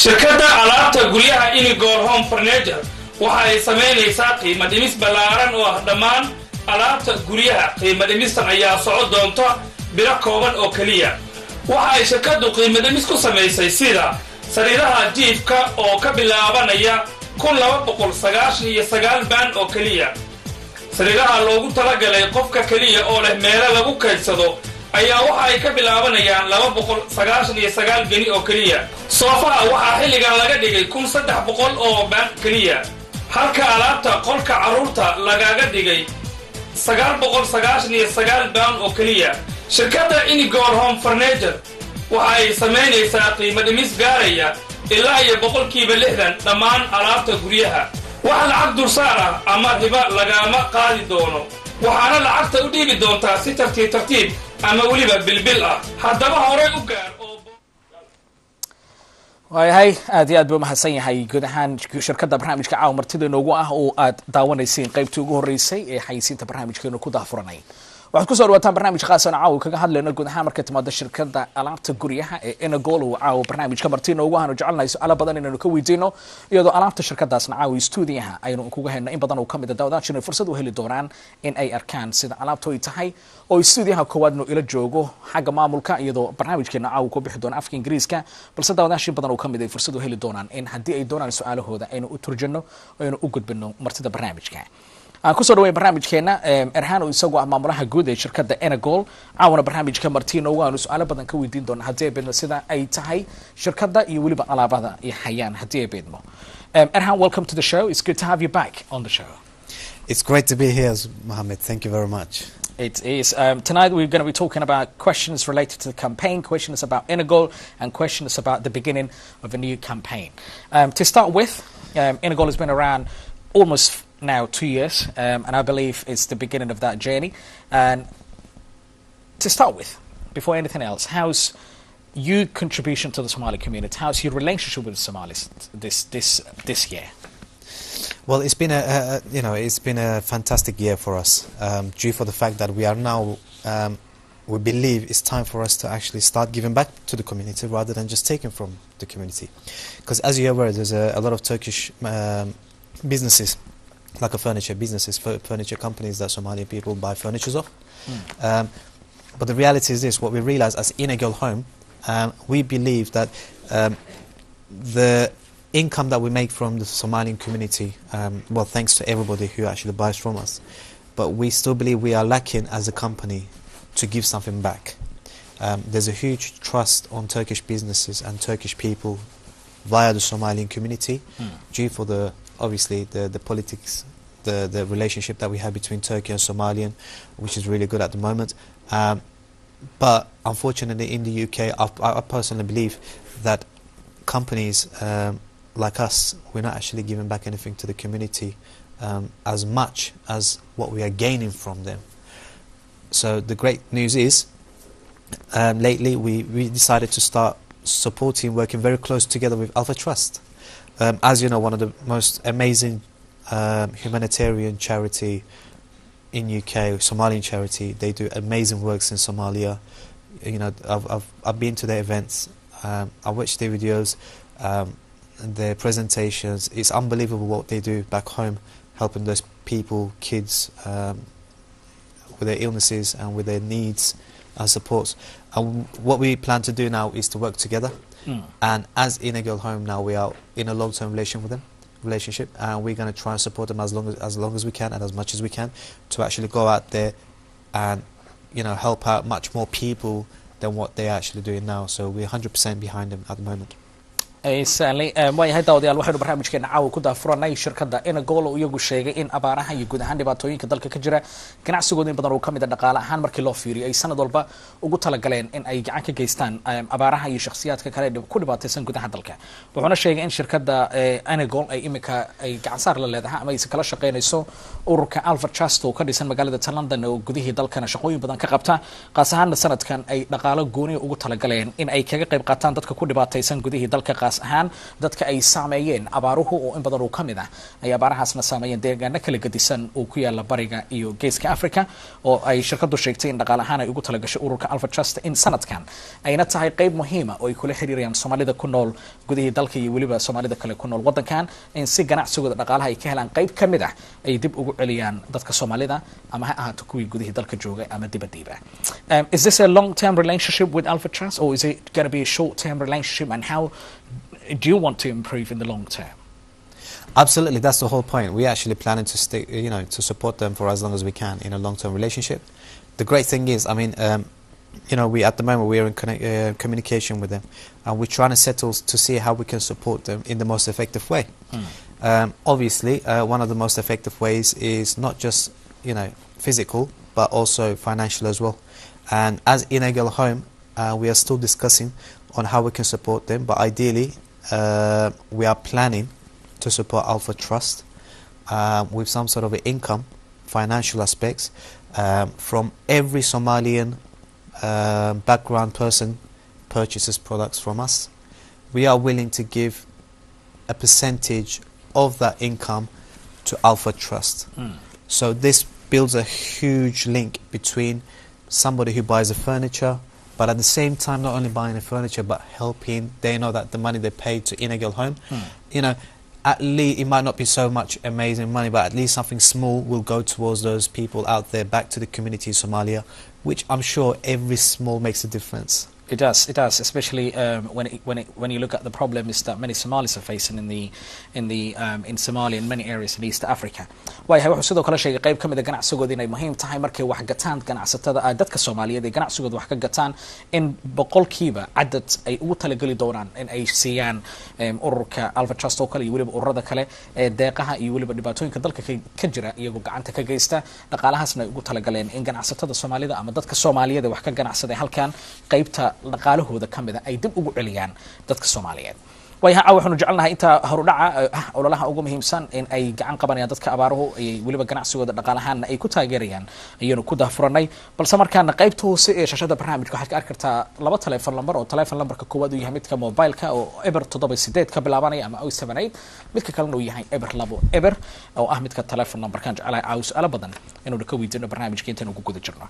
shirkadda alaabta guryaha Inigol Home Furniture waxa ay sameynaysaa qiimo dhimis ballaaran oo ah dhammaan alaabta guryaha. qiimo dhimistan ayaa socon doonta bilo kooban oo kaliya. waxa ay shirkaddu qiimo dhimis ku samaysay sida sariiraha jiifka oo ka bilaabanaya 1299 baan oo kaliya. sariiraha loogu talagalay qofka kaliya oo leh meel lagu kaydsado ayaa waxa ay ka bilaabanayaan 299 bani oo kaliya. soofaha waxa xilligan laga dhigay 1300 oo baan kaliya. halka alaabta qolka caruurta lagaga dhigay 999 baan oo kaliya. shirkadda Inigol Home Furniture waxa ay sameynaysaa qiimo dhimis gaaraya ilaa 60% dhammaan alaabta guryaha. waxa lacag dulsaar ah ama riba lagama qaadi doono, waxaana lacagta u dhiibi doontaa si tartiib ama waliba bilbil ah. haddaba hore u gaar oo waayahay aad iyo aad buu mahadsan yahay guud ahaan shirkadda barnaamijka caawa martida inoogu ah oo aad daawanayseen qaybtii ugu horeysay ee xayisiinta barnaamijkeenu ku daafuranay. waxaad ku soo dhawaataan barnaamij khaas ah caawa kaga hadlayna guud ahaan markay timaado shirkadda alaabta guryaha ee Inigol oo caawa barnaamijka martida inoogu ah oo jecelnahay su'aalo badan inaynu ka weydiino iyadoo alaabta shirkaddaasna caawa stuudiyaha aynu kugu hayno in badan oo kamid ah daawadayaasha fursad u heli doonaan in ay arkaan sida alaabtu ay tahay oo stuudiyaha koowaadna ila joogo xagga maamulka iyadoo barnaamijkeena caawa ku bixi doona afka Ingiriiska balse daawadayaasha badan oo kamid ah fursad u heli doonaan in haddii ay doonaan su'aalahooda aynu u turjano oo aynu u gudbino martida barnaamijka. aan ku soo dhaweyn barnaamijkeena Erhan oo isagoo ah maamulaha guud ee shirkadda Inigol caawana barnaamijka martino waanu su'aalo badan ka weydiin doonaa haddii ay beedmo sida ay tahay shirkadda iyo waliba alaabada ay hayaan haddii ay beedmo. Erhan, welcome to the show. It's good to have you back on the show. It's great to be here, Mohammed. Thank you very much. It is. Tonight we're going to be talking about questions related to the campaign, questions about Inigol, and questions about the beginning of a new campaign. To start with, Inigol has been around almost now 2 years, and I believe it's the beginning of that journey. And to start with, before anything else, how's your contribution to the Somali community? How's your relationship with the Somalis this year? Well, it's been it's been a fantastic year for us, due for the fact that we are now, we believe it's time for us to actually start giving back to the community rather than just taking from the community. Because as you're aware, there's a lot of Turkish businesses, like a furniture businesses, furniture companies that Somali people buy furniture of. But the reality is this: what we realize as Inigol Home, we believe that the income that we make from the Somalian community, well, thanks to everybody who actually buys from us, but we still believe we are lacking as a company to give something back. There's a huge trust on Turkish businesses and Turkish people via the Somalian community, due for the obviously the politics, the relationship that we have between Turkey and Somalian, which is really good at the moment. But unfortunately in the UK, I personally believe that companies like us, we're not actually giving back anything to the community as much as what we are gaining from them. So the great news is, lately we decided to start supporting, working very close together with Alpha Trust. As you know, one of the most amazing humanitarian charity in UK, Somalian charity. They do amazing works in Somalia. You know, I've been to their events. I watched their videos, their presentations. It's unbelievable what they do back home, helping those people, kids, with their illnesses and with their needs and supports. And what we plan to do now is to work together. And as Inigol Home now, we are in a long-term relationship, and we're going to try and support them as long as we can and as much as we can to actually go out there and, you know, help out much more people than what they're actually doing now. So we're 100% behind them at the moment. Certainly. waayahay daawadayaal waxaynu barnaamijkeena caawa ku daafuranay shirkadda Inigol oo iyagu sheegay in abaaraha iyo guud ahaan dhibaatooyinka dalka ka jira ganacsigooda in badan oo kamid ah dhaqaale ahaan markii loo fiiriyo ay sanad walba ugu talagaleen in ay gacan ka geystaan abaaraha iyo shakhsiyaadka kale ku dhibaataysan gudaha dalka. wuxuuna sheegay in shirkadda Inigol ay imika ay gacan saar la leedahay ama ay kala shaqeynayso ururka Alpha Trust oo ka dhisan magaalada London oo gudihii dalkana shaqooyin badan ka qabta, qaas ahaan sanadkan ay dhaqaale gooni ugu talagaleen in ay kaga qayb qaataan dadka ku dhibaataysan gudihii dalka qaas ahaan dadka ay saameeyeen abaaruhu oo in badan uu ka mid ah ay abaarahaasna saameeyeen deegaano kala gedisan oo ku yaala bariga iyo geeska Africa oo ay shirkadu sheegtay in dhaqaale ahaan ay ugu talagashay ururka Alpha Trust in sanadkan ayna tahay qayb muhiim ah oo ay kula xiriirayaan Soomaalida ku nool gudaha dalka iyo waliba Soomaalida kale ku nool wadankan in si ganacsigooda dhaqaalaha ay ka helaan qayb ka mid ah ay dib ugu celiyaan dadka Soomaalida ama ha ahaato kuwii gudaha dalka jooga ama dibadda. Is this a long-term relationship with Alpha Trust, or is it going to be a short-term relationship, and how do you want to improve in the long term? Absolutely, that's the whole point. We're actually planning to stay, to support them for as long as we can in a long-term relationship. The great thing is, I mean, we at the moment we're in communication with them, and we're trying to settle to see how we can support them in the most effective way. Obviously, one of the most effective ways is not just physical, but also financial as well. And as Inegal Home, we are still discussing on how we can support them, but ideally we are planning to support Alpha Trust with some sort of income, financial aspects, from every Somalian background person purchases products from us. We are willing to give a percentage of that income to Alpha Trust. So this builds a huge link between somebody who buys the furniture, but at the same time not only buying the furniture but helping. They know that the money they pay to Inegal Home, at least it might not be so much amazing money, but at least something small will go towards those people out there, back to the community in Somalia, which I'm sure every small makes a difference. It does, especially when you look at the problems that many Somalis are facing in Somalia and many areas in East Africa. Waayahay wuxuu sidoo kale sheegay qayb kamid ah ganacsigooda inay muhiim tahay markay wax gataan ganacsatada dadka Soomaaliyeed ee ganacsigooda wax ka gataan in boqolkiiba cadad ay ugu talagali doonaan in ay siiyaan ururka Alpha Trust oo kale iyo waliba ururada kale ee deeqaha iyo waliba dhibaatooyinka dalka ka jira iyagoo gacanta ka geysta dhaqaalahaasna ay ugu talagaleen in ganacsatada Soomaalida ama dadka Soomaaliyeed wax ka ganacsaday halkan qaybta dhaqaalahooda kamid ah ay dib ugu celiyaan dadka Soomaaliyeed. waayahay waxaanu jecelnahay inta horudhaca ololaha ugu muhiimsan in ay gacan qabanayaan dadka abaaruhu ay waliba ganacsigooda dhaqaalahaan ay ku taageerayaan ayaynu ku daafuranay balse markaana qaybta hoose ee shashada barnaamijka waxaad ka arki kartaa laba telefoon lambar oo telefoon lambarka koowaad uu yahay midka mobileka oo eber 78 ka bilaabanaya ama 078 midka kalena uu yahay eber 2 oo ah midka telefoon lambarkan jecelahay su'aalo badan inuu ka weydiino barnaamijka intaan ugu guda jirno.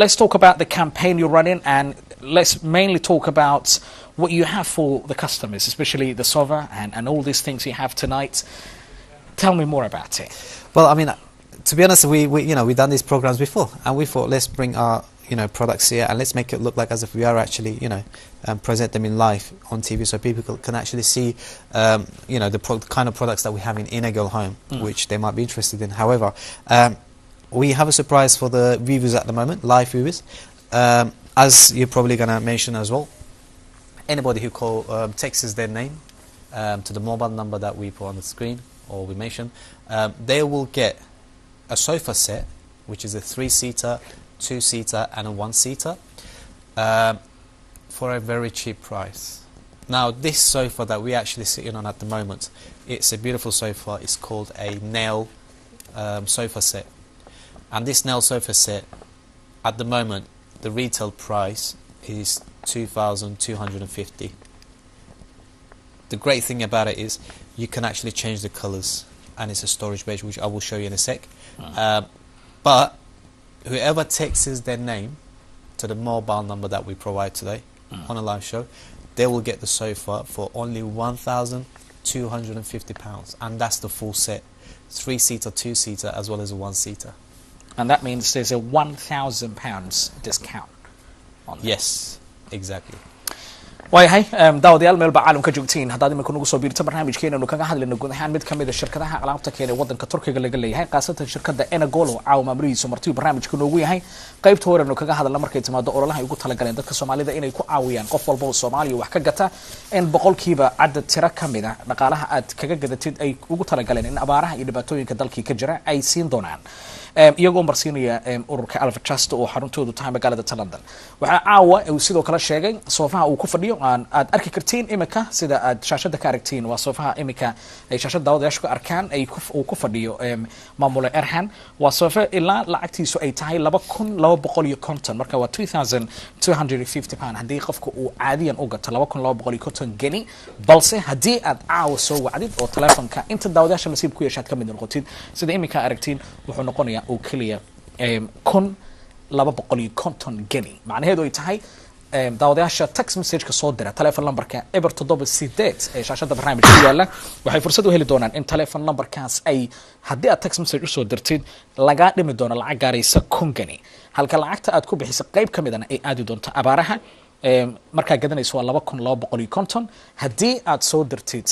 Let's talk about the campaign you're running, and let's mainly talk about what you have for the customers, especially the SOVA and all these things you have tonight. Tell me more about it. Well, I mean, to be honest, we've done these programs before, and we thought let's bring our products here and let's make it look like as if we are actually present them in live on TV, so people can actually see the kind of products that we have in Inegal Home, which they might be interested in. However, we have a surprise for the viewers at the moment, live viewers, as you're probably going to mention as well. Anybody who texts their name to the mobile number that we put on the screen or we mention, they will get a sofa set, which is a 3-seater, 2-seater and a 1-seater for a very cheap price. Now this sofa that we're actually sitting on at the moment, it's a beautiful sofa. It's called a nail sofa set, and this nail sofa set at the moment the retail price is 2,250. The great thing about it is you can actually change the colours, and it's a storage base, which I will show you in a sec. But whoever texts their name to the mobile number that we provide today on a live show, they will get the sofa for only £1,250, and that's the full set, 3-seater, 2-seater as well as a 1-seater. And that means there's a £1,000 discount on that. Yes, exactly. waayahay daawadayaal meel baa caalamka joogtiin haddaad imika nagu soo biirto barnaamijkeena anu kaga hadlayno guud ahaan mid kamid ah shirkadaha alaabta keenay wadanka Turkiga laga leeyahay qaasatan shirkadda Enagol oo caaw maamulkiisu martii barnaamijka noogu yahay qaybta hore anu kaga hadalna markay timaado ololaha ay ugu talagaleen dadka Soomaalida inay ku caawiyaan qof walba oo Soomaaliya wax ka gata in boqolkiiba cadad tira kamid ah dhaqaalaha aad kaga gadatid ay ugu talagaleen in abaaraha iyo dhibaatooyinka dalkii ka jira ay siin doonaan. iyagoo marsiinaya ururka Alpha Trust oo xaruntoodu tahay magaalada London. Waxa caawa uu sidoo kale sheegay soofaha uu ku fadhiyo aad arki kartiin imika sida aad shaashada ka aragtiin waa soofaha imika ay shaashada daawadayaashu ka arkaan ay ku fadhiyo maamule Erhan waa soofa ilaa lacagtiisu ay tahay 2250 marka waa 2250 pound hadii qofku uu caadiyan u gato 2250 geni balse hadii aad caawa soo wacdid oo telefonka inta daawadayaasha nasiib ku yeeshaad ka mid noqotid sida imika aragtiin wuxuu noqonayaa oo kaliya 1250 geni macnaheedu ay tahay daawadayaasha text message ka soo dira telephone numberka eber 78 ee shaashada barnaamijka ku yaala waxay fursad u heli doonaan in telephone numberkaas ay haddii aad text message u soo dirtid laga dhimi doono lacag gaaraysa 10 geni halka lacagta aad ku bixiso qayb ka midana ay aadi doonto abaaraha markaa gadanayso waa 2250 haddii aad soo dirtid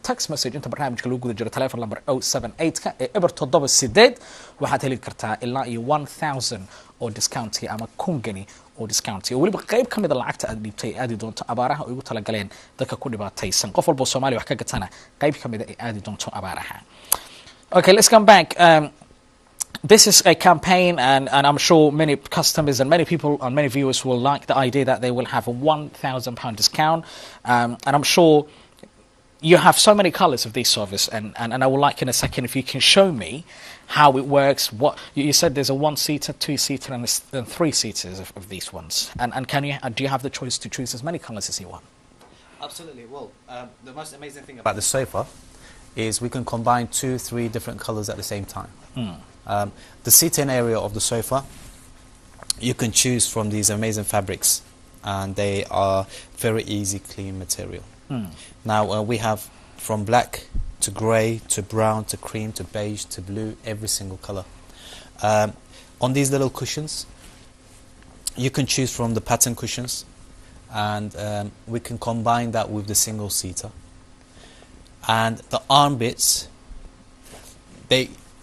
text message inta barnaamijka lagu guda jiro telephone number 078 ka ee eber 78 waxaad heli kartaa ilaa iyo 1000 oo discount ama 10 geni oo discount oo waliba qayb ka mid ah lacagta aad dhiibtay aadi doonto abaaraha oo ugu tala galeen dadka ku dhibaataysan qof walba Soomaali wax ka gatana qayb ka mid ah ay aadi doonto abaaraha. Okay, let's come back. This is a campaign and I'm sure many customers and many people and many viewers will like the idea that they will have a £1,000 discount and I'm sure you have so many colours of this service and I would like in a second if you can show me how it works. What you said there's a 1-seater, 2-seater and 3-seaters of these ones and can you do you have the choice to choose as many colours as you want? Absolutely. Well, the most amazing thing about the sofa is we can combine 2-3 different colours at the same time. The seating area of the sofa, you can choose from these amazing fabrics and they are very easy, clean material. Now we have from black to grey to brown to cream to beige to blue, every single colour. On these little cushions, you can choose from the pattern cushions and we can combine that with the single seater. And the arm bits,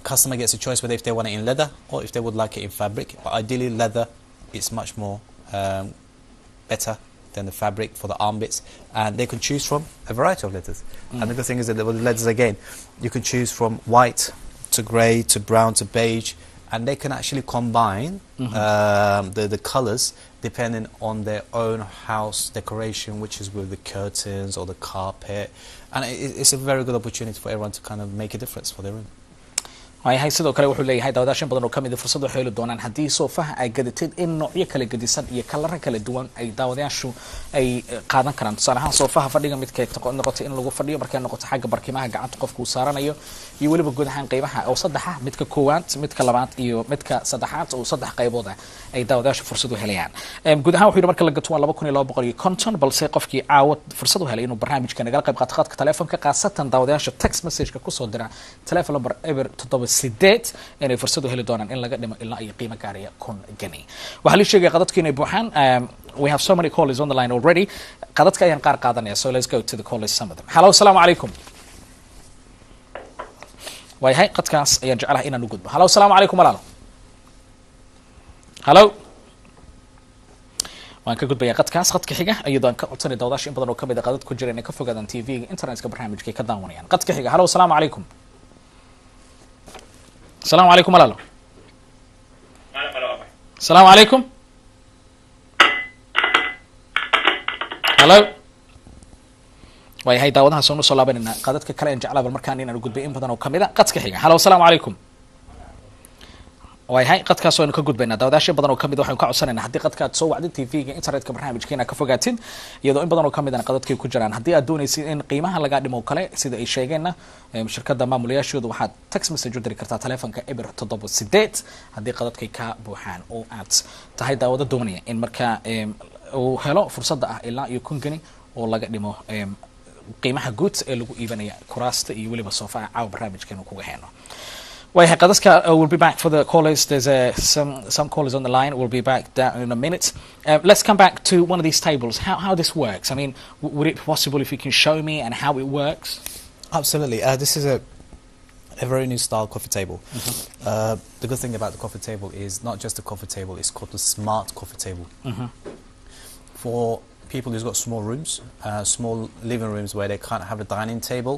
customer gets a choice whether if they want it in leather or if they would like it in fabric, but ideally leather is much more better than the fabric for the arm bits, and they can choose from a variety of leathers. And the good thing is that with the leathers again, you can choose from white to grey to brown to beige, and they can actually combine the colours depending on their own house decoration, which is with the curtains or the carpet, and it's a very good opportunity for everyone to kind of make a difference for their room. hay sidoo kale wuxuu leeyahay daawadaashan badan oo kamid ah fursad waxay heli doonaan haddii soofaha ay gadatid in noocyo kala gedisan iyo kalara kala duwan ay daawadayaashu ay qaadan karaan tusaale ahaan soofaha fadhiga midka noqoto in lagu fadhiyo markay noqoto xagga barkimaha gacanta qofku saaranayo iyo waliba guud ahaan qaybaha oo saddexa midka koowaad midka labaad iyo midka saddexaad oo saddex qaybood ah ay daawadayaashu fursad u helayaan guud ahaan wuxuu marka la gato 2250 balse qofkii caawad fursad u helay inuu barnaamijka nagala qayb qaato khadka telefoonka qaasatan daawadayaasha text message-ka ku soo dira telephone number eber 7 inay fursad u heli doonaan in laga dhimo ilaa iyo qiimo gaaraya 1000 geni waxa la sheegay qadadka inay buuxaan we have so many callers on the line already qadadka ayaan qaar qaadanaya so let's go to the callers some of them hello assalamu alaykum way hay qadkaas ayaan jecelahay inaan u gudbo hello assalamu alaykum walaal hello waan ka gudbaya qadkaas qadka xiga iyadoo aan ka codsanay daawadayaasha in badan oo kamid ah qadad ku jira inay ka fogaadaan TV-ga internetka barnaamijka ka daawanayaan qadka xiga hello assalamu alaykum السلام عليكم ولا لا السلام عليكم هلو way hay daawadaha soo soo laabanina qadadka kale aan jeclaa bal markaan inaan gudbay in badan oo kamid ah qadka xiga hello assalamu alaykum way hay qadkaas oo ka gudbayna daawadayaasha badan oo kamid waxaan ka codsanaynaa hadii qadka aad soo wacdid TV-ga internetka barnaamijkeena ka fogaatid iyadoo in badan oo kamid ah qadadkay ku jiraan hadii aad doonaysid in qiimaha laga dhimo kale sida ay sheegeenna shirkadda maamulayaashooda waxaad text message u diri kartaa telefoonka eber 78 hadii qadadkay ka buuxaan oo aad tahay daawada doonaya in marka uu helo fursadda ah ilaa iyo 10 geni oo laga dhimo qiimaha guud ee lagu iibinaya kuraasta iyo waliba soofaha caaw barnaamijkeena kuga heeno way qadaska we'll be back for the callers there's some callers on the line we'll be back down in a minute let's come back to one of these tables how this works I mean would it be possible if you can show me and how it works absolutely this is a very new style coffee table the good thing about the coffee table is not just a coffee table it's called the smart coffee table for people who's got small rooms small living rooms where they can't have a dining table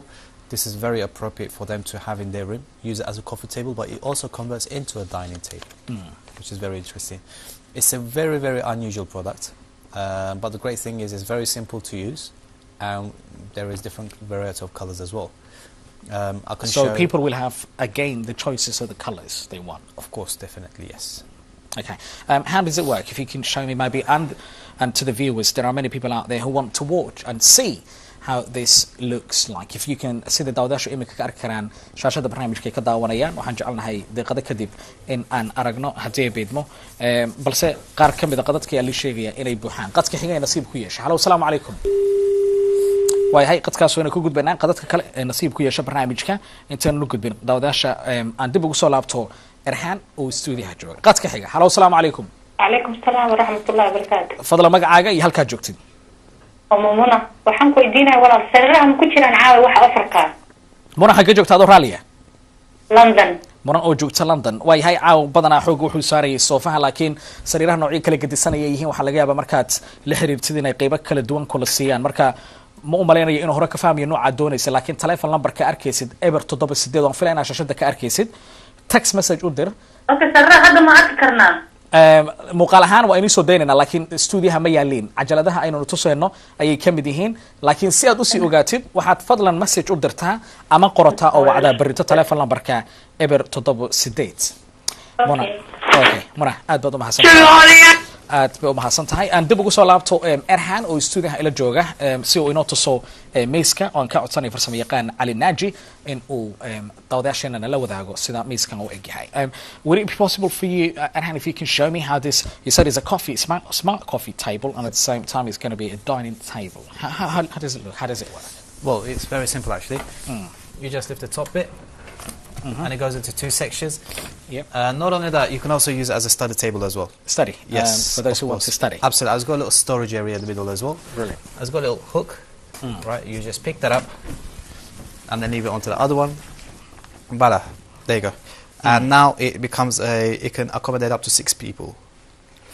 this is very appropriate for them to have in their room, use it as a coffee table, but it also converts into a dining table, which is very interesting. It's a very, very unusual product, but the great thing is it's very simple to use, and there is different variety of colors as well. I can So show, people will have, again, the choices of the colours they want. of course, definitely, yes. Okay. How does it work? If you can show me maybe, and to the viewers, there are many people out there who want to watch and see how this looks like. If you can, sida daawadaashu imika ka arki karaan shaashada barnaamijka ay ka daawanayaan, waxaan jecelnahay daqiiqado kadib in aan aragno haddii ay beedmo. Balse qaar ka mid a qadadka ayaa la sheegaya inay buuxaan. Qadka xiga ee nasiib ku yeesha. Hello, asalaamu calaykum. waayahay qadkaas wayna ku gudbanaan qadadka kale ee nasiib ku yeesha barnaamijka intaan u gudbin daawadaasha aan dib ugu soo laabto Erhaan oo stuudiyaha jooga. Qadka xiga. Hello, asalaamu calaykum. عليكم السلام ورحمة الله وبركاته. Fadla magacaaga iyo halkaa joogtid. وماما waxaan ku weydiinaa walaal sariiraha ma ku jiraan caawa waxa Afrika Muna xagga joogta adoo raaliya. London. Muna oo joogta London. Waayahay caaw badanaa xoog wuxuu saarayay soofaha laakiin sariiraha noocyo kala gedisanaya yihiin waxa laga yaabaa markaad la xiriirtid inay qaybo kala duwan kula siiyaan. Marka ma u maleynayo inuu hore ka fahmayo nooca doonaysa laakiin telephone number ka arkaysid eber 78 oo filayna shaashada ka arkaysid text message u dir. Okay sariiraha hadda ma arki karnaa. muuqaal ahaan waa inuu soo daynayna laakiin stuudiyaha ma yaaliin cajaladaha aynu tusayno ayay ka mid yihiin laakiin si aad u sii ogaatid waxaad fadlan message u dirtaa ama qorataa oo wacdaa barito telephone numberka eber 78 muna okay muna aad baad u mahadsantahay aad bay u mahadsan tahay aan dib ugu soo laabto Erhaan oo stuudiyaha ila jooga si uu inoo tuso miiska oo aan ka codsanay farsamayaqaan Ali Naaji in uu daawadayaasheena la wadaago sida miiskan uu egyahay. Would it be possible for you, Erhaan, if you can show me how this, you said it's a smart coffee table and at the same time it's going to be a dining table. How does it look? How does it work? Well, it's very simple actually. You just lift the top bit and it goes into two sections. Yep. Not only that, you can also use it as a study table as well. Study. Yes. For those who of want course. to study. Absolutely. It's got a little storage area in the middle as well. Brilliant. It's got a little hook, right? You just pick that up and then leave it onto the other one. Voila. There you go. And now it becomes it can accommodate up to 6 people.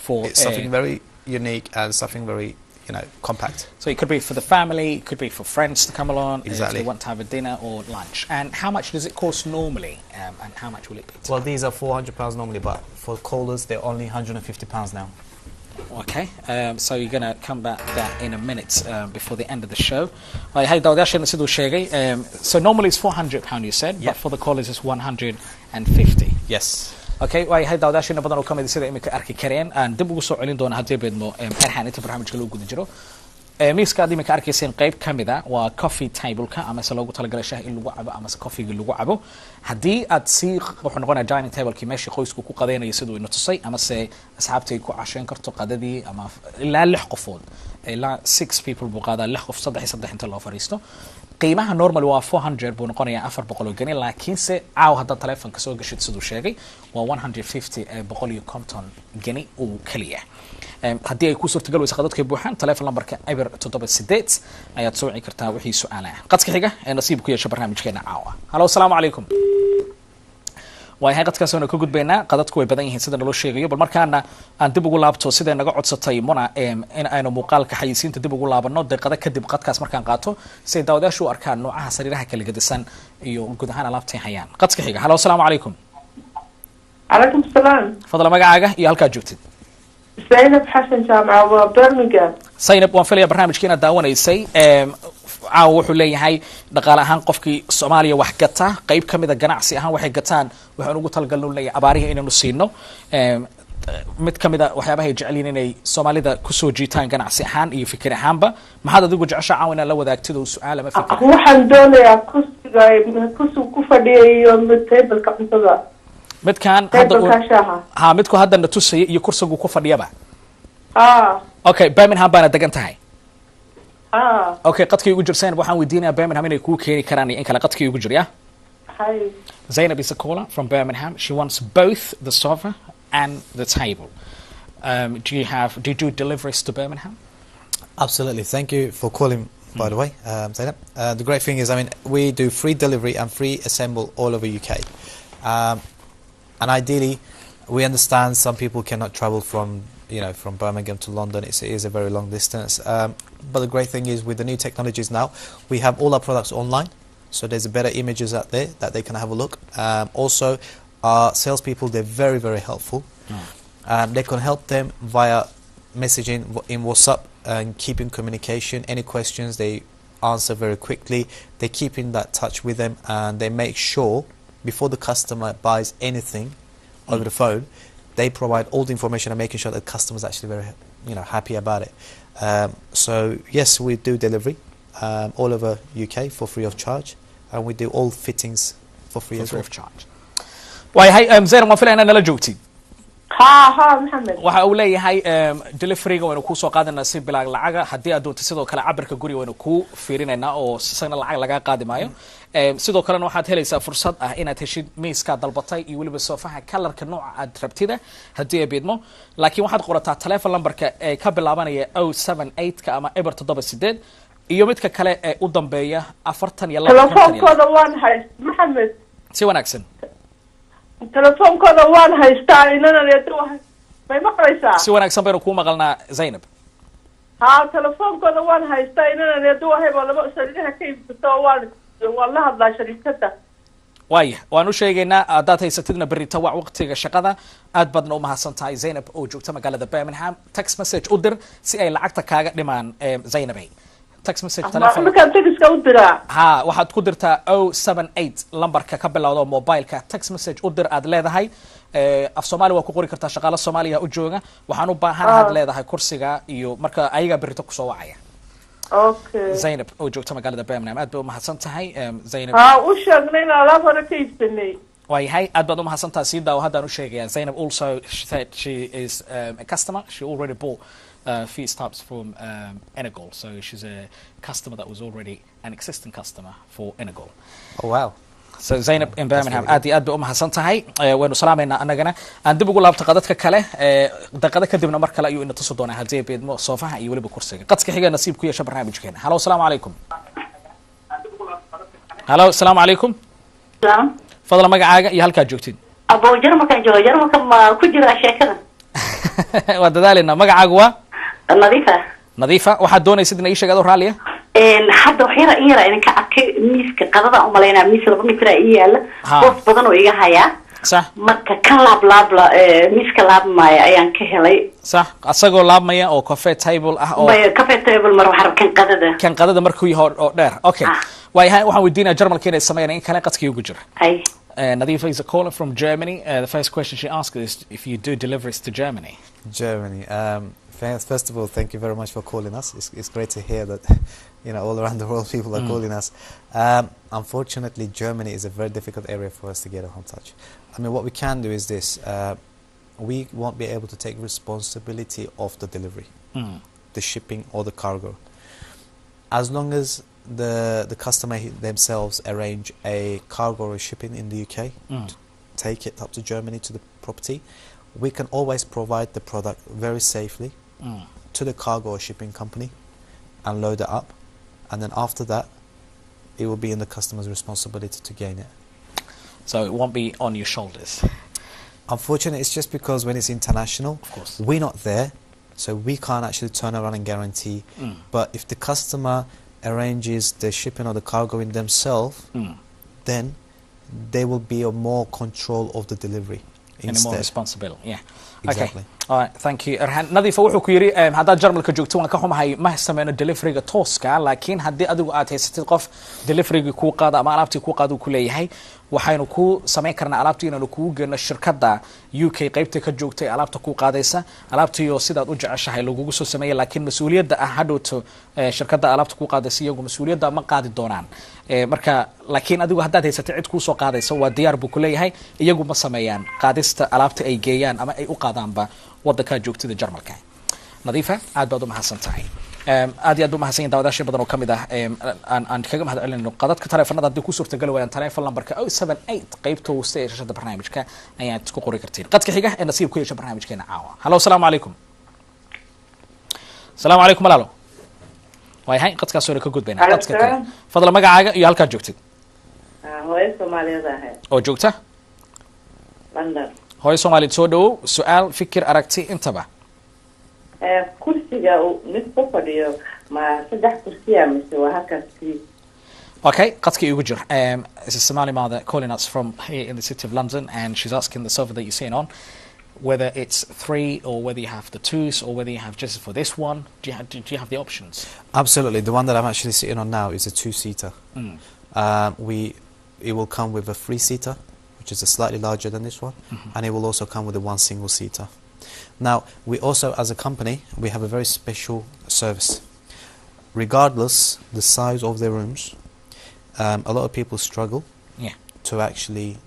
For It's something very unique and something very, compact. So it could be for the family, it could be for friends to come along if Exactly. they want to have a dinner or lunch. And how much does it cost normally? And how much will it be? Well, these are £400 normally, but for callers, they're only £150 now. Okay, so you're going to come back that in a minute before the end of the show. Hey, daawadayaasheena siduu sheegay. So normally it's £400 you said, Yeah. but for the callers it's 150. Yes. Okay, hey daawadayaasheena badan oo ka mid ah sida imika arki kareen aan dib ugu soo celin doona haddii beedmo Erhaan inta barnaamijka loo guda jiro. miiska aad imika arkayseen qayb ka mid ah waa coffee table-ka ama se loogu talagalay shaah in lagu cabo ama se coffee-ga lagu cabo haddii aad sii wuxuu noqonayaa dining table-kii meeshii qoysku ku qadaynayo siduu ina tusay ama se asxaabtay ku cashayn karto qadadii ama ilaa 6 qofood ilaa 6 people buu qaadaa 6 qof 3 inta loo fariisto qiimaha normal waa 400 buu noqonayaa 400 gani laakiinse caaw haddaad telefoonka soo gashid siduu sheegay waa 150 gani uu kaliya haddii ay ku suurtagal weysa qadadka buuxaan telephone numberka eber 78 ayaad soo wici kartaa wixii su'aalaha qadka xiga ee nasiib ku yeesha barnaamijkeena caawa. Hello, asalaamu calaykum. waayahay qadkaasna ka gudbaynaa qadadku way badan yihiin sida naloo sheegayo bal markaana aan dib ugu laabto sida naga codsatay Muna in aynu muuqaalka xayisiinta dib ugu laabano daqiiqada kadib qadkaas markaan qaato si daawadayaashu u arkaan noocaha sariiraha kala gedisan iyo guud ahaan alaabtay hayaan. qadka xiga. Hello, asalaamu calaykum. عليكم السلام. fadla magacaaga iyo halkaa joogtid. زينب حسن جامعة برمنغهام. Zainab waan filayaa barnaamijkiina daawanaysay caaw wuxuu leeyahay dhaqaale ahaan qofkii Soomaaliya wax gata qayb ka mid ah ganacsi ahaan waxay gataan waxaan ugu talagalnay leeyahay abaarihi inaynu siino mid ka mid ah waxyaabaha ay jecel yihiin inay Soomaalida ku soo jiitaan ganacsi ahaan iyo fikir ahaanba maxaad adigu jeceshaa caaw inaad la wadaagtid oo su'aal ama fikir waxaan doonayaa kursiga ku fadhiyo table-ka cuntada. midkan hadda midku hadda na tusay iyo kursigu ku fadhiyaba okay Birmingham baana degan tahay okay qadkii ugu jirsan waxaan weydiinayaa Birmingham inay ku keeni karaan in kala qadkii ugu jirya Hi. Zainab is a caller from Birmingham. She wants both the sofa and the table. Do you do deliveries to Birmingham? Absolutely. Thank you for calling, by the way, Zainab. The great thing is, we do free delivery and free assemble all over UK. And ideally, we understand some people cannot travel from Birmingham to London. It is a very long distance. But the great thing is, with the new technologies now, we have all our products online. So there's better images out there that they can have a look. Also, our salespeople, they're very, very helpful. They can help them via messaging in WhatsApp and keep in communication. Any questions, they answer very quickly. They keep in that touch with them, and they make sure before the customer buys anything over the phone, they provide all the information and making sure that the customer's actually very, happy about it. So yes, we do delivery all over UK for free of charge, and we do all fittings for free as well. Free of charge. waayahay zaynab waan filaynaa nala joogtid ها محمد waxa uu leeyahay deliveryga waynu ku soo qaadanaa si bilaag lacaga haddii aad doonto sidoo kale cabirka guriga waynu ku fiirinaynaa oo isagana lacag laga qaadi maayo sidoo kalena waxaad helaysaa fursad ah inaad heshid miiska dalbatay iyo waliba soofaha colorka nooca aad rabtida haddii ay beedmo laakiin waxaad qorataa telephone numberka ee ka bilaabanaya 078 ka ama eber 78 iyo midka kale ee u dambeeya 42 telefoonkooda waan hayst maxamed si wanaagsan telefoonkooda waan haystaa inana leedahay may maqlaysaa si wanaagsan baynu ku maqalnaa Zainab ها telefoonkooda waan haystaa inana leedahay baa laba sariiraha ka iibsato waan la hadlaa shirkadda waaya waan u sheegaynaa haddaad haysatidna berrito waa waqtiga shaqada aad badna u mahadsan tahay Zainab oo joogta magaalada Birmingham text message u dir si ay lacagta kaaga dhimaan Zainabay text message telephone markaan text u diraa ha waxaad ku dirtaa 078 lambarka ka bilowda mobileka text message u dir aad leedahay af Soomaali waa ku qori kartaa shaqaale Soomaaliya u jooga waxaan u baahanahay leedahay kursiga iyo marka ayaga berrito ku soo wacaya okay Zainab oo joogta magaalada Birmingham aad bay u mahadsan tahay Zainab u sheegnayna alaab hore ka iibsanay waayahay aad baad u mahadsan tahay sii daawo haddaan u sheegayaa Zainab also said she is a customer she already bought few stops from Enagol so she's a customer that was already an existing customer for Enagol Oh wow. so Zainab in Birmingham aad iyo aad bay u mahadsan tahay waynu salaameynaa annagana aan dib ugu laabto qadadka kale daqiiqada kadibna mar kale ayuu ina tuso doonaa haddii beedmo soofaha iyo waliba kursiga qadka xiga nasiib ku yeesha barnaamijkeena halo assalaamu calaykum halo assalaamu calaykum fadlan magacaaga iyo halkaad joogtid abo jarmalkan jooga jarmalka ma ku jira sheekada waa dadaalina magacaagu waa nadiifa waxaad doonaysid in ii sheegado raaliya hadda waxyara in yara idinka arkay miiska qadada u malaynaa miis 2 mitir ii yaala qof badan oo iga hayaa sax marka kan laabla miiska laabmaya ayaan ka helay sax asagoo laabmaya oo cafe table ah oo cafe table mar waxaan kan qadada markuu yahay oo dheer okay waayahay waxaan weydiinaa jarmalka inay sameeyaan in kale qadkii ugu jira Nadifa is a caller from Germany. The first question she asked is if you do deliveries to Germany. Germany. First of all, thank you very much for calling us. It's great to hear that, all around the world people are calling us. Unfortunately, Germany is a very difficult area for us to get a home touch. I mean, what we can do is this. We won't be able to take responsibility of the delivery, the shipping or the cargo. As long as the customer themselves arrange a cargo or shipping in the UK, take it up to Germany to the property, we can always provide the product very safely to the cargo or shipping company and load it up, and then after that it will be in the customer's responsibility to gain it. So it won't be on your shoulders? Unfortunately, it's just because when it's international, of course, we're not there, so we can't actually turn around and guarantee. But if the customer arranges the shipping or the cargo in themselves, then there will be a more control of the delivery and more responsible. Yeah, exactly. Okay. All right, thank you. Nadifa wuxuu ku yiri haddaad jarmalka joogto waan ka xumahay ma sameeyno deliveryga tooska laakiin haddii adigu aad haysatid qof deliveryga ku qaada ama alaabtii ku qaado ku leeyahay waxaynu ku sameyn karnaa alaabtii inaanu kugu geeno shirkadda UK qaybta ka joogtay alaabta ku qaadaysa alaabtii oo sidaad u jeceshahay lagugu soo sameeyay laakiin mas'uuliyadda ah hadhowto shirkadda alaabta ku qaadaysa iyagu mas'uuliyadda ma qaadi doonaan marka laakiin adigu haddaad haysatid cid ku soo qaadaysa waa diyaar buu ku leeyahay iyagu ma sameeyaan qaadista alaabta ay geeyaan ama ay u qaadaanba waddanka joogtida jarmalka nadiifa aad baad u mahadsan tahay aad iyo aad u mahadsan yihiin daawadayaasha badan oo ka mid ah aan kaga mahad celinayno qadadka taleefanada haddii ku suurtagali waayaan teleefon lambarka 078 qaybta hooste ee shashada barnaamijka ayaad ku qori kartiin qadka xiga ee nasiib ku yeesha barnaamijkeena caawa halo assalaamu calaykum assalaamu calaykum walaalo waayahay qadkaas oo ka gudbayna qadka kale fadlan magacaaga iyo halkaad joogtid hooyo Soomaaliyeed ahay oo joogta London hooyo Soomaaliyeed soo dhawow su'aal fikir aragti intaba kursiga mid ku fadhiyo ma 3 kursiya mise waa halkaas Okay, qadka igu jir. It's a Somali mother calling us from here in the city of London, and she's asking the sofa that you're sitting on whether it's 3 or whether you have the 2s or whether you have just for this one. Do you have the options? Absolutely. The one that I'm actually sitting on now is a 2-seater. It will come with a 3-seater, which is a slightly larger than this one, and it will also come with a 1 single-seater. Now, we also, as a company, we have a very special service. Regardless the size of their rooms, a lot of people struggle to actually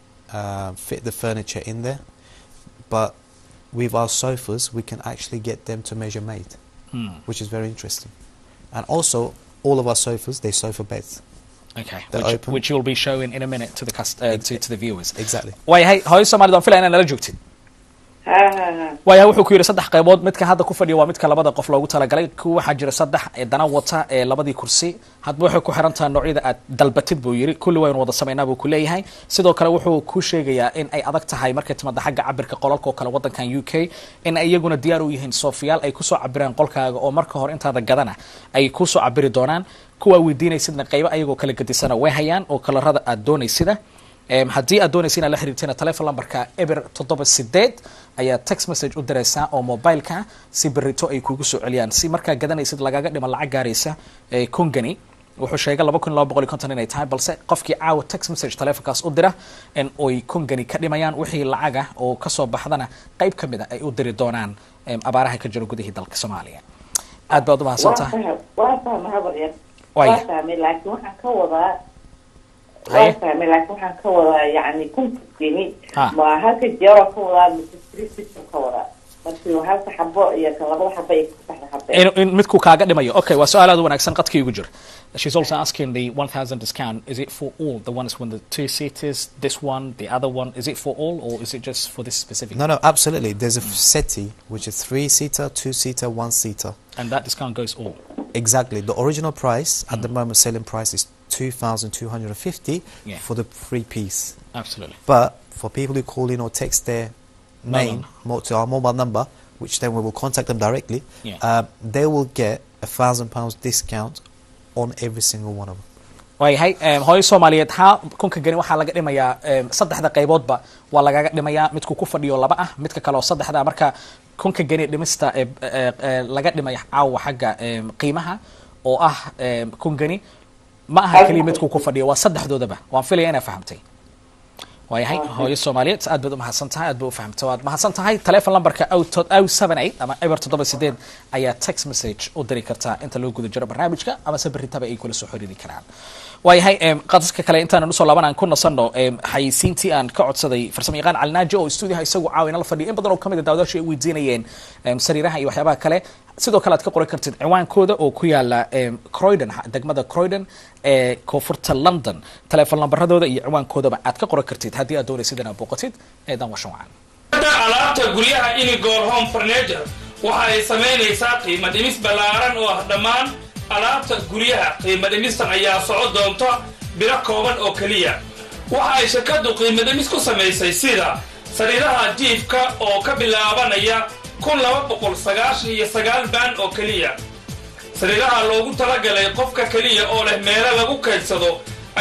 fit the furniture in there, but with our sofas we can actually get them to measure made, which is very interesting. And also all of our sofas, they're sofa beds. Okay, which you'll be showing in a minute to the to the viewers. Exactly. Way hooyo Soomaalidu aan filayaa inaan la joogtin. Way wuxuu ku yiri 3 qaybood midka hadda ku fadhiyo waa midka labada qof loogu talagalay ku waxa jira 3 dana wata ee labadii kursi hadba waxay ku xiran tahay noocyada aad dalbatid buu yiri kulli way wada sameynaa buu ku leeyahay sidoo kale wuxuu ku sheegayaa in ay adag tahay markay timaado xagga cabirka qolalka oo kale wadankan UK in ay iyaguna diyaar u yihiin Soofiyaal ay ku soo cabiraan qolkaaga oo marka hore intaada gadana ay ku soo cabiri doonaan kuwa weydiinaysidna qaybo ayagoo kala gadisana way hayaan oo kalarada aad doonaysida haddii aad doonaysiin la xiriirtana telephone numberka eber 78 ayaa text message u diraysaa oo mobileka si berito ay kugu soo celiyaan si markaa gadanaysid lagaga dhima lacag gaaraysa kongani wuxuu sheegay 2250 inay tahay balse qofkii caawa text message telefonkaas u dira in ay kongani ka dhimayaan wixii lacaga oo ka soo baxdana qayb kamid ah ay u diri doonaan abaaraha ka jira gudaha dalka Soomaaliya aad baad u mahadsantahay waa fahmay laakiin waxaan ka wadaa فاهمة لكن وحن كورا يعني كنت فيني ما هالك الجوار كورا مستريس كورا بس هالك حبة يا كلا حبة يفتح حبة إن متكو كاجا دمية okay وسؤال هذا ونحسن قد كي يجر she's also asking the 1000 discount is it for all the ones with the 2-seaters this one the other one is it for all or is it just for this specific no absolutely there's a settee which is 3-seater 2-seater 1-seater and that discount goes all exactly the original price at the moment selling price is 2,250 for the 3-piece. Absolutely. But for people who call in or text their name to our mobile number, which then we will contact them directly, they will get £1,000 discount on every single one of them. Way hooyo Soomaaliyeed kunka gani waxa laga dhimayaa 3 qayboodba waa laga dhimayaa midku ku fadhiyo 2 ah midka kale oo 3 marka kunka gani dhimista laga dhimaya caawa xagga qiimaha oo ah kun gani ma aha kalimadku ku fadhiyo waa 3doodaba waan filayaa inaa fahamtay waayahay hooyo Soomaaliyeed aad baad u mahadsantahay aad baad u fahamtay waad mahadsantahay telephone numberka 078 ama 78 ayaa text message u diri kartaa inta loo guda jiro barnaamijka ama sabaritaba ay kula soo xiriiri karaan waayahay qadadka kale intaan u soo laabanaan ku nasano xayisiintii aan ka codsaday farsamayaqaan Calnaaji oo studio isagu caawina la fadhiyo in badan oo kamid ah daawadayaasha ay weydiinayeen sariiraha iyo waxyaabaha kale sidoo kale aad ka qoran kartid ciwaankooda oo ku yaala Croydon degmada Croydon ee koonfurta London telephone numberadooda iyo ciwaankoodaba aad ka qoran kartid haddii aad doonaysid inaad booqatid eedan washaan alaabta guryaha Inigor Home Furniture waxa ay sameynaysaa qiimo dhimis balaaran oo ah dhammaan alaabta guryaha qiimo dhimistan ayaa socod doonta bilo kooban oo kaliya waxa ay shirkadu qiimo dhimis ku sameysay sida sariiraha jiifka oo ka bilaabanaya 1299 baan oo kaliya sariiraha loogu talagalay qofka kaliya oo leh meelo lagu kaydsado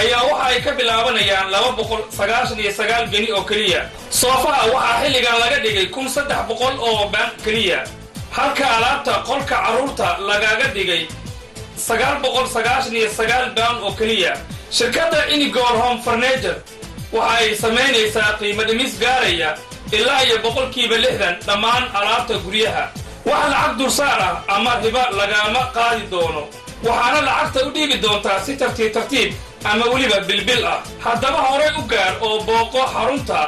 ayaa waxa ay ka bilaabanayaan 299 bani oo kaliya soofaha waxa xilligan laga dhigay 1300 oo baan kaliya halka alaabta qolka caruurta lagaga dhigay 999 baan oo kaliya shirkadda Inigor Home Furniture waxa ay sameynaysaa qiimo dhimis gaaraya ilaa iyo 60% dhammaan alaabta guryaha wax lacag dulsaar ah ama riba lagama qaadi doono waxaana lacagta u dhiibi doontaa si tartiib ama waliba bilbil ah haddaba hore u gaar oo booqo xarunta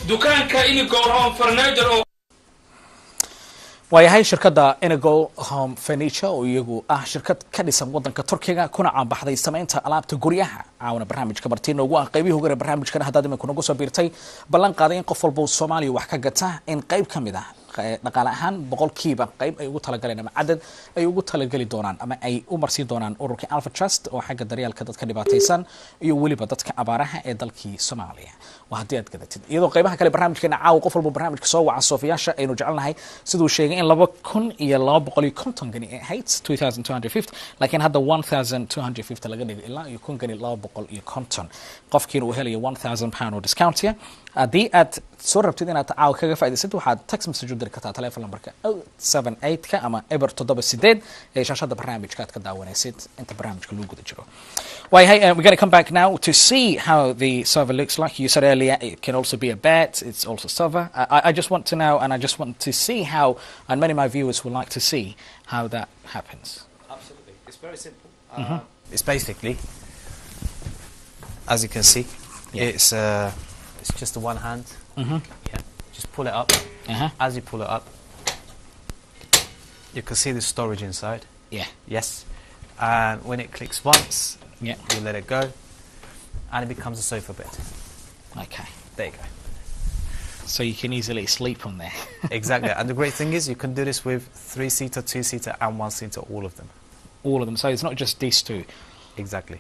dukaanka Inigor Home Furniture oo waayahay shirkadda Inigor Home Furniture oo iyagu ah shirkad ka dhisan wadanka Turkiga kuna caan baxday sameynta alaabta guryaha caawina barnaamijka martiina ugu ah qaybihii hore barnaamijkan hadda ku nagu soo biirtay ballan qaaday in qof walba oo Soomaaliya wax ka gata in qayb kamid ah dhaqaale ahaan boqolkiiba qayb ay ugu talagaleen ama cadad ay ugu talagali doonaan ama ay u marsiin doonaan ururka Alpha Trust oo xagga daryeelka dadka dhibaataysan iyo waliba dadka abaaraha ee dalkii Soomaaliya waa hadii aad gadatid iyadoo qaybaha kale barnaamijkeena caaw qof walba barnaamijka soo waca Soofiyaasha aynu jecelnahay sidoo sheegay in 2250 gani ay ahayd 2250 laakiin hadda 1250 laga dhigay ilaa iyo 250 qofkiina uu helayo 1000 pound oo discount haddii aad soo rabtid inaad caaw kaga faa'iidaysid waxaad text message u diri kartaa telephone numberka 78 ama eber 78 ee shaashada barnaamijka aad ka daawanaysid inta barnaamijka loo guda jiro. Hey, we're going to come back now to see how the server looks like. You said earlier it can also be a bet, it's also server. I just want to know, and I just want to see how, and many of my viewers would like to see how that happens. Absolutely, it's very simple. It's basically, as you can see, it's just the one hand. Yeah, just pull it up. As you pull it up, you can see the storage inside. Yeah. Yes. And when it clicks once, you let it go, and it becomes a sofa bed. Okay. There you go. So you can easily sleep on there. Exactly. And the great thing is you can do this with 3-seater, 2-seater, and 1-seater, all of them. All of them. So it's not just these two. Exactly.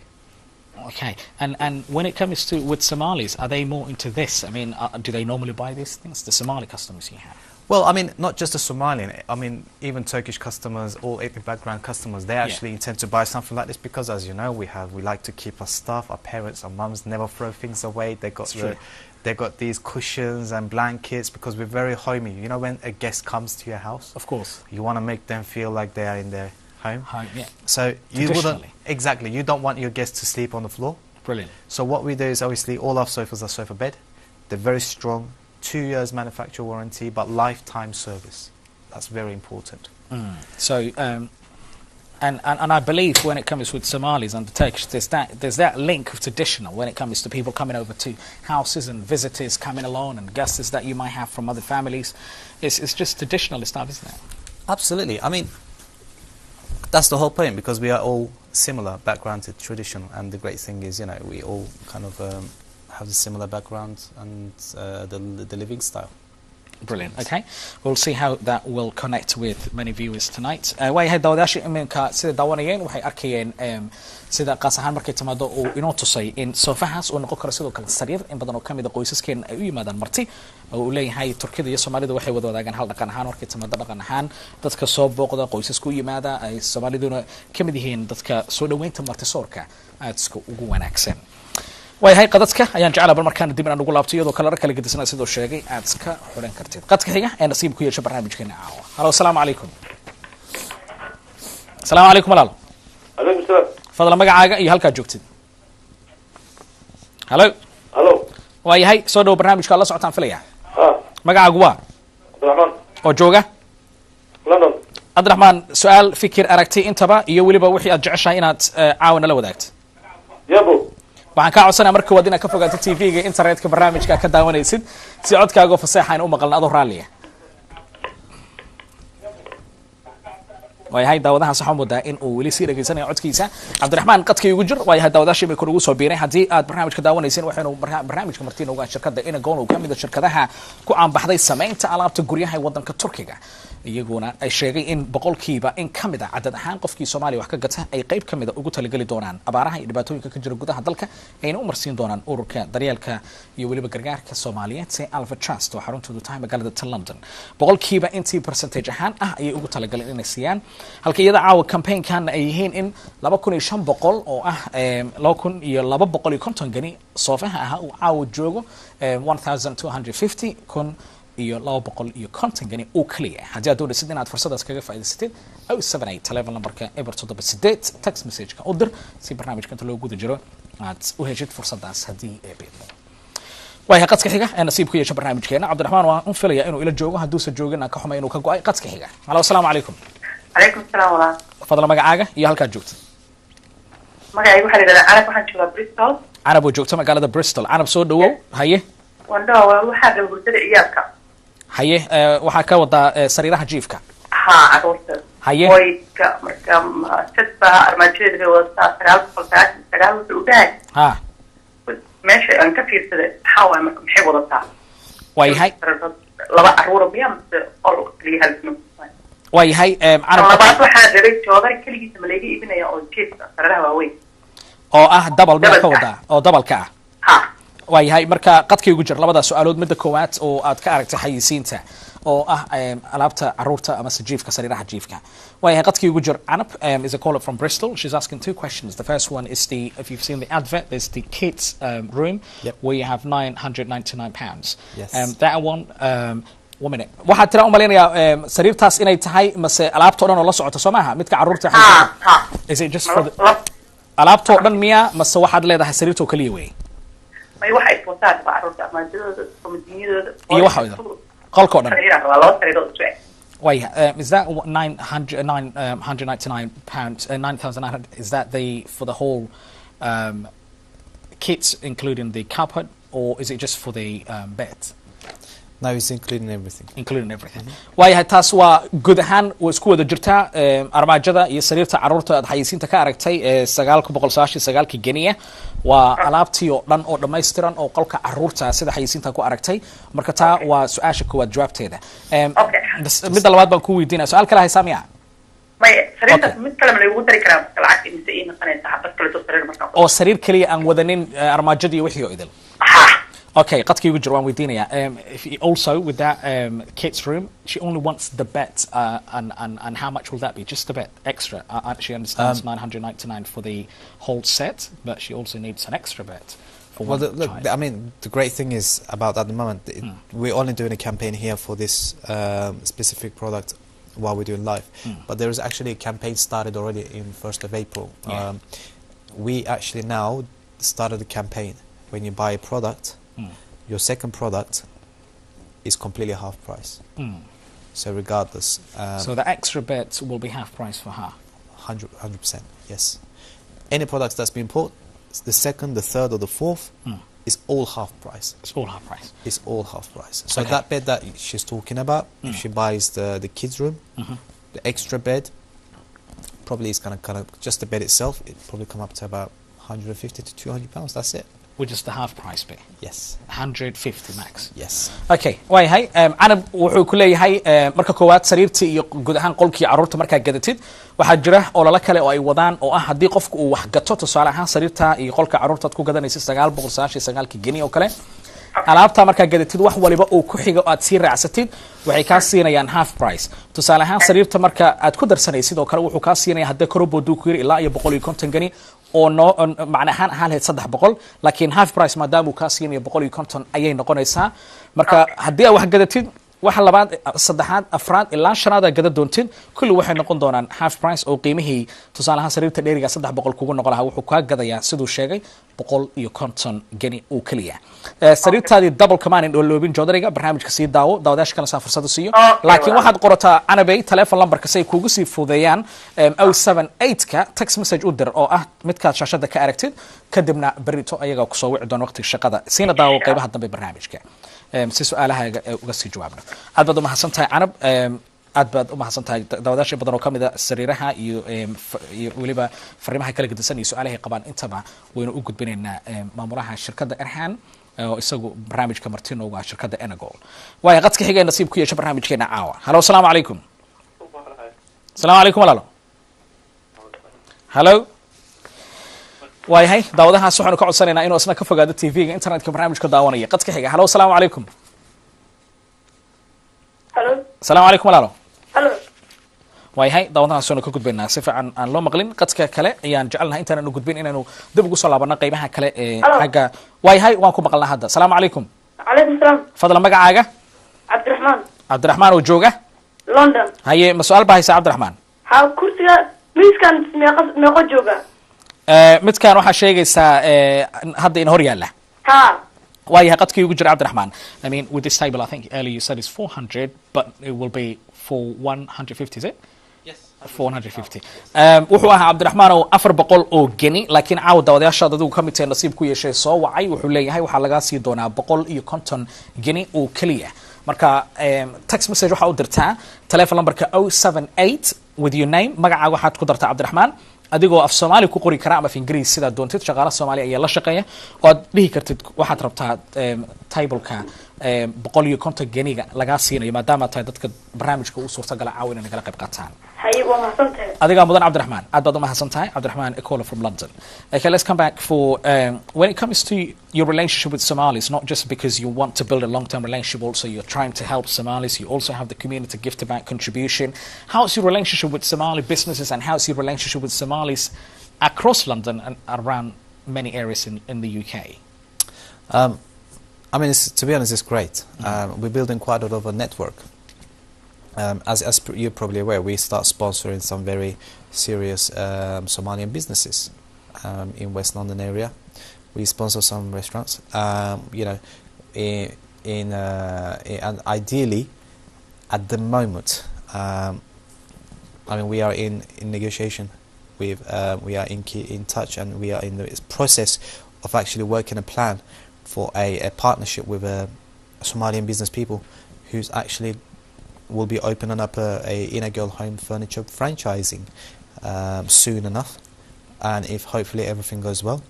Okay. And when it comes to with Somalis, are they more into this? I mean, do they normally buy these things? The Somali customers you have? Well, I mean, not just the Somalian. I mean, even Turkish customers, all ethnic background customers, they actually intend to buy something like this because, as you know, we like to keep our stuff. Our parents, our mums never throw things away. They got these cushions and blankets because we're very homey. You know, when a guest comes to your house, of course, you want to make them feel like they are in their home. Yeah. So you wouldn't exactly. You don't want your guests to sleep on the floor. Brilliant. So what we do is obviously all our sofas are sofa bed. They're very strong. 2 years manufacturer warranty, but lifetime service. That's very important. So, and I believe when it comes with Somalis and the Turkish, there's that link of traditional when it comes to people coming over to houses and visitors coming along and guests that you might have from other families. It's just traditional stuff, isn't it? Absolutely. I mean, that's the whole point because we are all similar background to traditional, and the great thing is, you know, we all kind of have a similar background and the living style. Brilliant. Okay, we'll see how that will connect with many viewers tonight. Waayahay daawadayaasha iminka sida daawanayeen waxay arkayeen sida qaas ahaan markay timaado uu inoo tusay in soofahaas uu noqon karo sidoo kale sariir in badan oo kamid ah qoysaskeena ay u yimaadaan marti oo uu leeyahay Turkida iyo Soomaalida waxay wada wadaagaan hal dhaqan ahaan markay timaado dhaqan ahaan dadka soo booqda qoysasku yimaada ay Soomaaliduna kamid yihiin dadka soo dhaweynta marti soorka aadka ugu wanaagsan. waayahay qadadka ayaan jeclaa bal markaan dib inaan ugu laabto iyadoo kala kala gedisana sidoo sheegay aad iska xulan kartid qadka xiga ee nasiib ku yeesha barnaamijkeena caawa. Hello, assalamu alaykum. Assalamu alaykum walaal. Alaykum salaam. Fadlan magacaaga iyo halka joogtid. Hello. waayahay soo dhaw barnaamijka la socotaan filaya. magacaagu waa Abdurrahman oo jooga London. Abdurrahman, su'aal fikir aragti intaba iyo waliba wixii aad jeceshahay inaad caawina la wadaagto. Yabo. waxaan ka codsanaa marka wad inaad ka fogaato TV-ga internetka barnaamijka ka daawanaysid si codkaaga fasaxa in u maqalna adoo raaliya. waayahay daawadaha sax moodaa in uu weli sii dhageysanayo codkiisa. Cabdiraxmaan qadkii ugu jir waayahay daawadaashii bay kuugu soo biiray haddii aad barnaamijka daawanaysiin waxaynu barnaamijka martiin uga shirkadda Inagon oo kamid ah shirkadaha ku aanbaxday sameynta alaabta guryaha ee wadanka Turkiga iyaguna ay sheegay in boqolkiiba in kamid ah cadad ahaan qofkii Soomaaliya wax ka gata ay qayb kamid ah ugu talagali doonaan abaaraha iyo dhibaatooyinka ka jira gudaha dalka ayna u marsiin doonaan ururka daryeelka iyo waliba gargaarka Soomaaliyeed ee Alpha Trust oo xaruntoodu tahay magaalada London. boqolkiiba intii percentage ahaan ah ayay ugu talagaleen inay siiyaan halka iyada caawa campaign-kan ay yihiin in 2500 oo ah 2250 gani soofaha ah uu caawa joogo 1250 kun iyo 250 gani oo kaliya. haddii aad doonaysid inaad fursadaas kaga faa'iidaysatid 078 telephone numberka eber 78 text message-ka u dir si barnaamijka inta loo guda jiro aad u heshid fursadaas haddii ay beedmo. waayahay qadka xiga ee nasiib ku yeesha barnaamijkeena Cabdiraxmaan waan u filayaa inuu ila joogo hadduusan joogin aan ka xumay inuu ka go'ay qadka xiga. Hello, assalamu alaykum. عليكم السلام ورحمة الله. fadlan magacaaga iyo halka joogto. magacaygu waxa la yiraahdaa Arab, waxaan joogaa Bristol. Arab oo joogto magaalada Bristol. Arab soo dhawow. haye wandhaha waxa la gurtada iyaalka. haye waxa ka wada sariiraha jiifka. caruurta. haye qoyska marka sadba armaajadeeda wada 999 u dhahay. meesha aan ka fiirsaday waxa way marka maxay wadataa. waayahay laba caruur biyam qol kaliya hal sano waayahay carab labaad waxaa jiray joodar kaligiisa ma laga iibinaya oo jeedka sararaha waaweyn oo ah double meel ka wada oo double-ka ha waayahay marka qadkii ugu jir labada su'aalood midda koowaad oo aad ka aragtay xayisiinta oo ah alaabta caruurta ama jiifka sariiraha jiifka waayahay qadkii ugu jir Anab is a caller from Bristol. She's asking two questions. The first one is if you've seen the advert, there's the kids room where you have £999. Yes. That one 1 minute waxaad tira u maleynayaa sariirtaas inay tahay mase alaabta oo dhan oo la socota soo maaha midka caruurta is it just for the alaabta oo dhan miya mase waxaad leedahay sariirta oo kaliya wey may waxay footaan caruurta armaajadooda komadiyadooda iyo waxa wada qolka oo dhan waa laba sariirood isku eg is that £999 9,900 is that for the whole kits including the carpet or is it just for the bed? No, it's including everything. Including everything. waayahay taas waa guud ahaan way isku wada jirtaa armaajada iyo sariirta caruurta aad xayisiinta ka aragtay 999 geniya waa alaabtii oo dhan oo dhammaystiran oo qolka caruurta sida xayisiinta ku aragtay marka taa waa su-aasha koowaad jawaabteeda midda labaad baan ku weydiinaya su-aal kale haysaa miya may sariirta mid kale ma lagu dari karaa lacag inta ay noqonaysa xabad kale oo sariir markaa oo sariir kaliya aan wadanin armaajadii wixii oo idil Okay, qadkii ugu jir waan weydiinaya also with that kids room she only wants the bed and how much will that be just the bed extra she understands 999 for the whole set but she also needs an extra bed for one look I mean the great thing is about at the moment we're only doing a campaign here for this specific product while we're doing live but there is actually a campaign started already in 1st of April we actually now started a campaign when you buy a product your second product is completely half price. So regardless. So the extra bed will be half price for her? 100%, yes. Any products that's been bought, the second, the third or the fourth is all half price. It's all half price? It's all half price. So that bed that she's talking about, if she buys the kids room, the extra bed, probably is going to kind of, just the bed itself, it probably come up to about 150 to 200 pounds, that's it. Which is the half price bit? Yes. 150 max? Yes. Okay, waayahay Anab wuxuu ku leeyahay marka koowaad sariirtii iyo guud ahaan qolkii caruurta markaa gadatid waxaa jira olala kale oo ay wadaan oo ah haddii qofku uu wax gato tusaale ahaan sariirta iyo qolka caruurta aad ku gadanaysid 999 geni oo kale alaabta markaa gadatid wax waliba uu ku xigo aad sii raacsatid waxay kaa siinayaan half price tusaale ahaan sariirta marka aad ku darsanaysid oo kale wuxuu kaa siinaya haddii koroboduu ku yiri ilaa iyo 150 geni oo macna ahaan ahaaleed 300 laakiin half price maadaama uu kaa siinayo 150 ayay noqonaysaa marka haddii aad wax gadatid waxa labaad saddexaad afraad ilaa shanaad aad gada doontid kulli waxay noqon doonaan half price oo qiimihii tusaale ahaan sariirta dheeriga 300 kugu noqon lahaa wuxuu kaa gadayaa siduu sheegay 150 geni oo kaliya sariirtaadii double command oo loobin joodariga barnaamijka sii daawo daawadayaasha kale fursad siiyo laakiin waxaad qorataa Anabay telephone numberka say kugu sii fuudeeyaan 078 ka text message u dir oo ah midkaad shaashada ka aragtid kadibna berito ayaga ku soo wici doon waqtiga shaqada siina daawo qaybaha dambe barnaamijka si su'aalahaaga uga sii jawaabno aad baad u mahadsantahay Anab aad baad u mahadsantahay daawadayaasha badan oo kamid ah sariiraha iyo waliba fariimaha kala gedisan iyo su'aalaha qabaan intaba waynu u gudbinaynaa maamulaha shirkadda Erhan oo isagu barnaamijka martino uga shirkadda Enagol way qadka xigay nasiib ku yeeshay barnaamijkeena caawa hello assalamu alaykum assalamu alaykum walaalo hello waayahay daawadahaas waxaanu ka codsanaynaa inuu isna ka fogaado TV-ga internetka barnaamijka daawanaya qadka xiga hello assalamu alaykum hello assalamu alaykum walaalo hello waayahay daawadahaas waxaanu ka gudbaynaa si fiican aan loo maqlin qadka kale ayaan jecelnahay intaanu gudbin inaanu dib ugu soo laabano qaybaha kale ee xagga waayahay waan ku maqalnaa hadda assalamu alaykum alaykum salaam fadlan magacaaga cabdiraxmaan oo jooga London haye mas'aal baa haysa cabdiraxmaan ha kursiga miiskan meeqo jooga midkaan waxaa sheegaysaa hadda in hor yaalla ha waayahay qadkii ugu jira cabdiraxmaan I mean with this table I think earlier you said it's 400 but it will be for 150 is it 450 wuxuu ahaa cabdiraxmaan oo 400 oo geni laakiin caawa daawadayaasha adigu ka mid tahay nasiib ku yeeshay soo wacay wuxuu leeyahay waxaa laga sii doonaa 150 geni oo kaliya marka text message waxa u dirtaa telephone numberka 078 with your name magacaaga waxaad ku dartaa cabdiraxmaan adigoo af Soomaali ku qori kara ama af Ingiriis sida doontid shaqaalaha Soomaali ayaa la shaqeeya oo aad dhihi kartid waxaad rabtaa table-ka 150 geniga laga siinayo maadaama tahay dadka barnaamijka uu suurtagal ah in ay nagala qayb qaataan hayiwa mahadsantahay adiga mudan Cabdiraxmaan aad baad u mahadsantahay Cabdiraxmaan Ekola from London. Okay, let's come back for when it comes to your relationship with Somalis, not just because you want to build a long-term relationship, also you're trying to help Somalis, you also have the community gift back contribution. How's your relationship with Somali businesses and how's your relationship with Somalis across London and around many areas in the UK? I mean, to be honest, it's great. We're building quite a lot of a network. As you're probably aware, we start sponsoring some very serious Somalian businesses in West London area. We sponsor some restaurants, you know, and ideally, at the moment, I mean, we are in negotiation with, we are in touch, and we are in the process of actually working a plan for a partnership with Somalian business people who's actually will be opening up a Inner Girl Home furniture franchising soon enough, and if hopefully everything goes well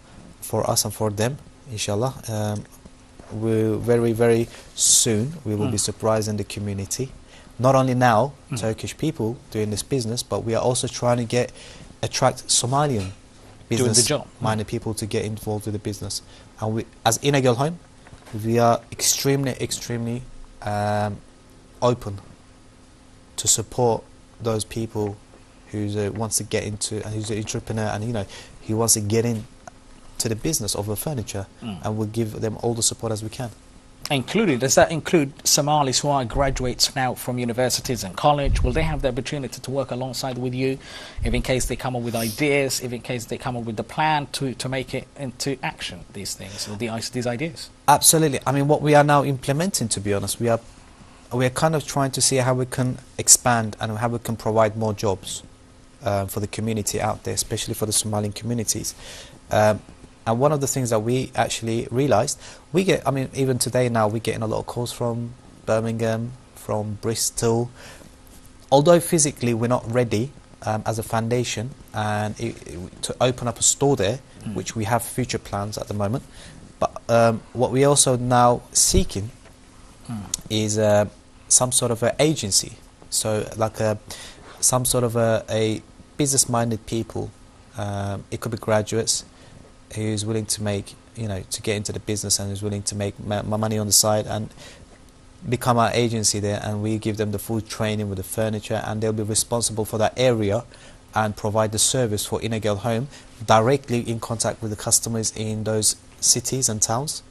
for us and for them, inshallah, we'll very soon we will be surprising the community. Not only now Turkish people doing this business, but we are also trying to attract Somalian business-minded people to get involved with the business. And we, as Inner Girl Home, we are extremely open to support those people who wants to get into, and who's an entrepreneur, and you know, he wants to get in to the business of the furniture, and we'll give them all the support as we can. Does that include Somalis who are graduates now from universities and college? Will they have the opportunity to work alongside with you, if in case they come up with ideas, if in case they come up with the plan to make it into action, these things, or these ideas? Absolutely. I mean, what we are now implementing, to be honest, we are kind of trying to see how we can expand and how we can provide more jobs for the community out there, especially for the Somalian communities. And one of the things that we actually realised, I mean, even today now, we're getting a lot of calls from Birmingham, from Bristol. Although physically we're not ready as a foundation and to open up a store there, which we have future plans at the moment. But what we're also now seeking is some sort of an agency. So like some sort of a business-minded people. It could be graduates who's willing to make, you know, to get into the business and who's willing to make money on the side and become our agency there, and we give them the full training with the furniture, and they'll be responsible for that area and provide the service for Inner Girl Home directly in contact with the customers in those cities and towns,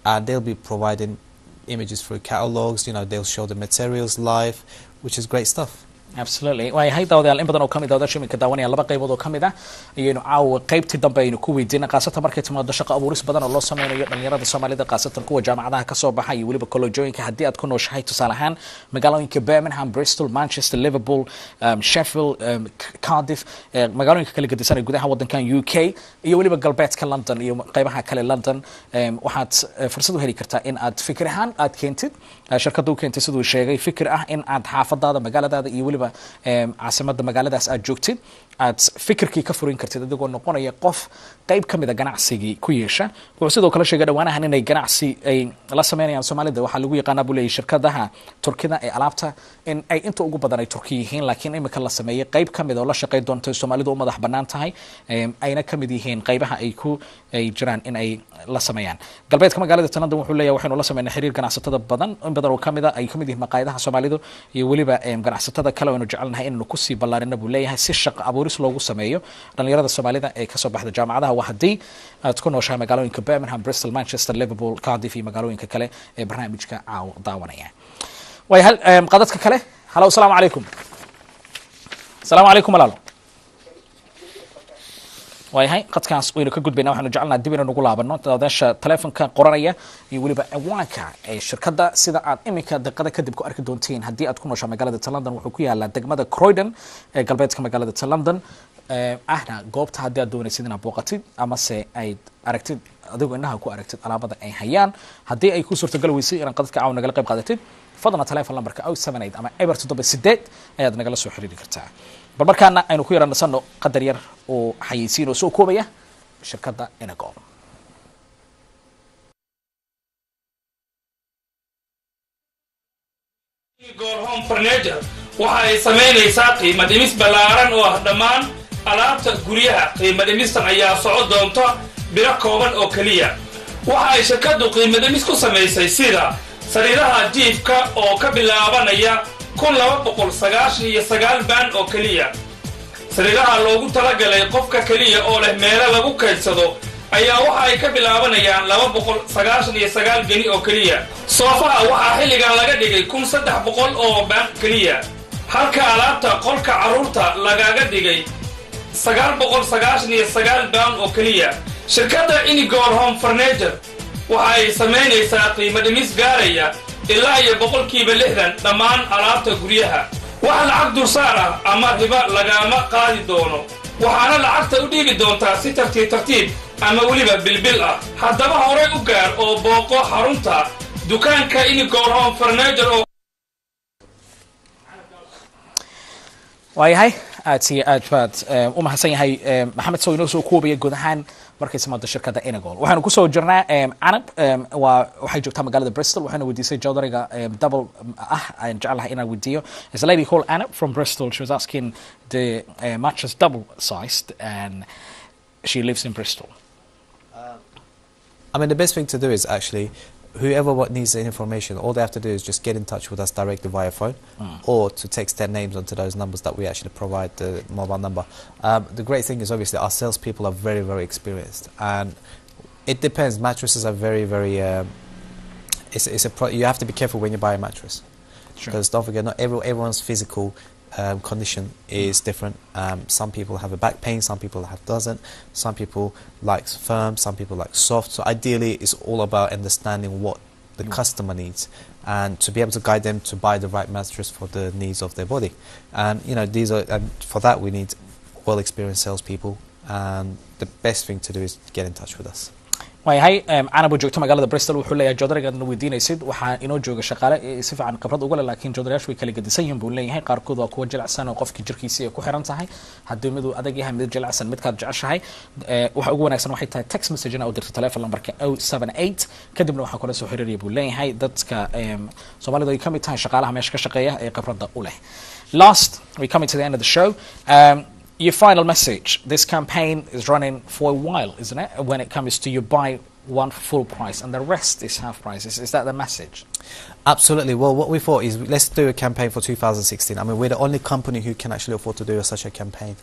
and they'll be providing images through catalogs, you know, they'll show the materials live, which is great stuff. Absolutely. way hay dawadayaal in badan oo kamid ah dadka iminka daawanaya laba qaybood oo kamid ah ayaynu caawa qaybtii dambe aynu ku weydiinay qaasatan markay timaado shaqo abuuris badan oo loo sameynayo dhalinyarada Soomaalida qaasatan kuwa jaamacadaha ka soo baxay iyo waliba kollejooyinka haddii aad ku nooshahay tusaale ahaan magaalooyinka Birmingham, Bristol, Manchester, Liverpool, Sheffield, Cardiff, magaalooyinka kale gedisan ee gudaha wadankan UK iyo waliba galbeedka London iyo qaybaha kale London, waxaad fursad u heli kartaa in aad fikir ahaan aad keentid shirkadu keentay sidoo sheegay fikir ah in aad xaafadaada magaaladaada iyo waliba caasimada magaaladaas aad joogtid aad fikirkii ka furin kartid adigoo noqonaya qof qayb kamid ah ganacsiga ku yeesha. Wuxuu sidoo kale sheegay dhawaanahan inay ganacsi ay la sameeyaan Soomaalida waxa lagu yaqaan bulay shirkadaha Turkida ee alaabta in ay inta ugu badan ay Turkiga yihiin, laakiin imika la sameeyay qayb kamid oo la shaqeey doonto Soomaalida u madax banaan tahay ayna kamid yihiin qaybaha ay jiraan in ay la sameeyaan. Galbeedka magaalada London wuxuu leeyahay waxaanu la sameeynaa xiriir ganacsatada badan oo kamid ah ay kamid yihiin maqaayadaha Soomaalidu iyo waliba ganacsatada kale oo jecelnahay inuu ku sii ballaarino buu leeyahay si shaqo abuuris loogu sameeyo dhalinyarada Soomaalida ee ka soo baxda jaamacadaha. Waa hadii aad ku nooshahay magaalooyinka Birmingham, Bristol, Manchester, Liverpool, Cardiff iyo magaalooyinka kale ee barnaamijka caaw daawanaya. way hal qadadka kale. Hello, assalamu alaykum. Assalamu alaykum walaalo. way hay qadkaas waynu ka gudbaynaa, waxaanu jecelnahay dib inaan ugu laabano daawadayaasha telefoonka qoranaya iyo waliba ciwaanka ee shirkadda sida aad iminka daqiiqada kadib ku arki doontiin haddii aad ku nooshaa magaalada London. Wuxuu ku yaalaa degmada Croydon ee galbeedka magaalada London. ahna goobta haddii aad doonaysid inaad booqatid ama se ay aragtid adigoo indhaha ku aragtid alaabada ay hayaan, haddii ay ku suurtagal weysay inaad qadadka caaw nagala qayb qaadatid, fadlan telefoon lambarka 078 ama 78 ayaad nagala soo xiriiri kartaa. bal markaana aynu ku yaranaysano qadar yar oo xayeysiin oo soo koobaya shirkadda Inner Girl. Gold Home Furniture waxa ay sameynaysaa qiimo dhimis ballaaran oo ah dhammaan alaabta guryaha. Qiimo dhimistan ayaa socon doonta bilo kooban oo kaliya. Waxa ay shirkadu qiimo dhimis ku sameysay sida sariiraha jiifka oo ka bilaabanaya 1299 baan oo kaliya. Sariiraha loogu talagalay qofka kaliya oo leh meel lagu kaydsado ayaa waxa ay ka bilaabanayaan 299 gani oo kaliya. Soofaha waxa xilligan laga dhigay 1300 oo baan kaliya. Halka alaabta qolka caruurta lagaga dhigay 999 baan oo kaliya. Shirkadda Gold Home Furniture waxa ay sameynaysaa qiimo dhimis gaaraya ilaa iyo 60% dhammaan alaabta guryaha. Waxa lacag dulsaar ah ama riba lagama qaadi doono. waxaana lacagta u dhiibi doontaa si tartiib ama weliba bilbil ah. Haddaba horey u gaar oo booqo xarunta dukaanka Gold Home Furniture oo waayahay aad si aad baad u mahadsan yahay maxamed soo inoo soo koobaya guud ahaan markay samaado shirkadda Inagol. waxaanu ku soo jirnaa Canab waxay joogtaa magaalada Bristol. waxaana weydiisay jawdariga double aan jecelahay inaan weydiiyo. There's a lady called Anna from Bristol. She was asking the mattress double sized and she lives in Bristol. I mean, the best thing to do is actually whoever needs the information, all they have to do is just get in touch with us directly via phone or to text their names onto those numbers that we actually provide, the mobile number. The great thing is obviously our salespeople are very, very experienced, and it depends. Mattresses are very, very. You have to be careful when you buy a mattress, because don't forget, not everyone's physical condition is different. Some people have a back pain, some people doesn't. Some people like firm, some people like soft. So ideally, it's all about understanding what the customer needs and to be able to guide them to buy the right mattress for the needs of their body. And these are for that we need well-experienced salespeople. And the best thing to do is get in touch with us. waayahay Canab oo joogta magaalada Bristol wuxuu leeyahay jawdarigan weydiinaysid waxaa inoo jooga shaqaale si fiican khibrad uga leh laakiin jawdariyaashu way kala gedisan yihiin buu leeyahay. qaarkood waa kuwa jilicsan oo qofka jirkiisa ay ku xiran tahay. haddii mid uu adag yahay mid jilicsan midkaad jeceshahay waxa ugu wanaagsan waxay tahay text message oo dirto telephone numberka 078 kadibna waxa kala soo xiriiraya buu leeyahay dadka Soomaalidu ay kamid tahay shaqaalaha meesha ka shaqeeya ee khibradda u leh. Last, we coming to the end of the show. Your final message. This campaign is running for a while, isn't it? When it comes to you buy one full price and the rest is half price. Is that the message? Absolutely. Well, what we thought is let's do a campaign for 2016. I mean, we're the only company who can actually afford to do such a campaign.